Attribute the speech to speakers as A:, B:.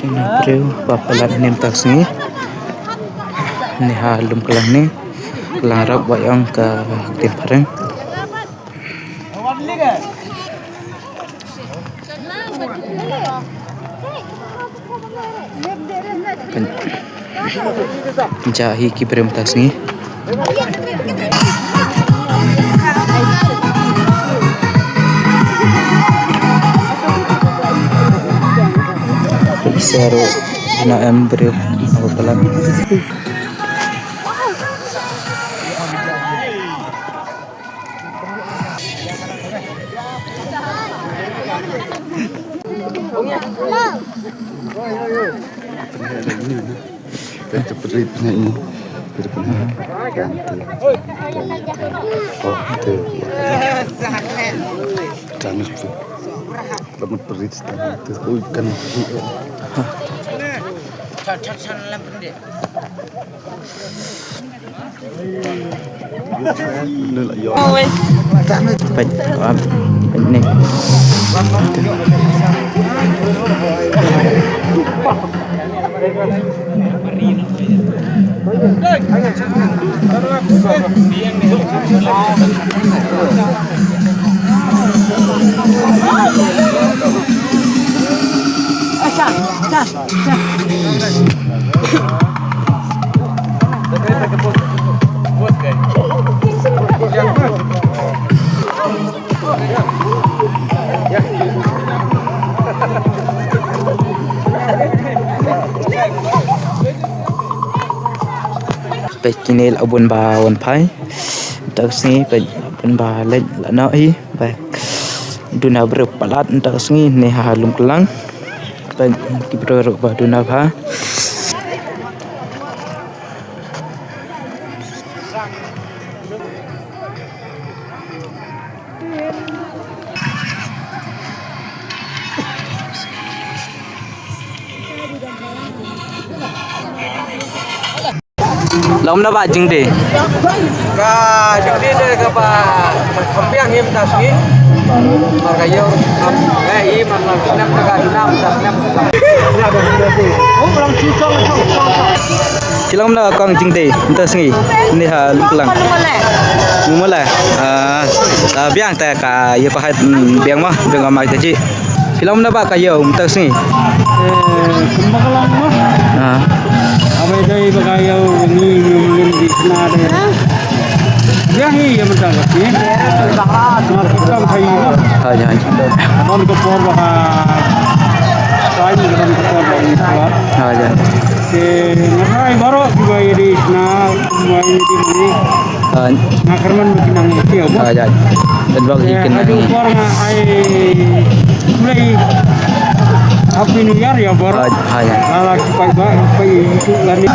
A: Tinaprio papalat nim taksi ni halum kelang ni kelang rap wayang ke timpareng jahi kiprem taksi Seru na embryo apa pelan Pekinil abun bawan pai taksi pe abun ba lek la hi ba duna ber palat taksi ne halum kelang pe kibro ba duna ba Lom na ba jing de
B: Ka judi de ka ba kampiang him tas ni marga yo i man la nam ka nam tas nam
A: Cilom na kong jing de tas ngi ni ha lum kelang mula biang ta ka ye pa hat biang ma dengan mai ta ji Cilom na ba ka yo tas ngi
B: kumbalang mo Abay day bagayaw ni yung di sana de. Yahi yang betul ni. Kita kayu.
A: jangan
B: Kon ko por baka sai ni kon ko por baka ni salat.
A: jangan
B: Ke ngarai baro juga di sana mai di ni. Ngakarman makinang ti abo.
A: jangan dan bagi ikan
B: Adu por nga ai mulai Happy New Year ya bor.
A: jangan
B: Ala supaya itu lani.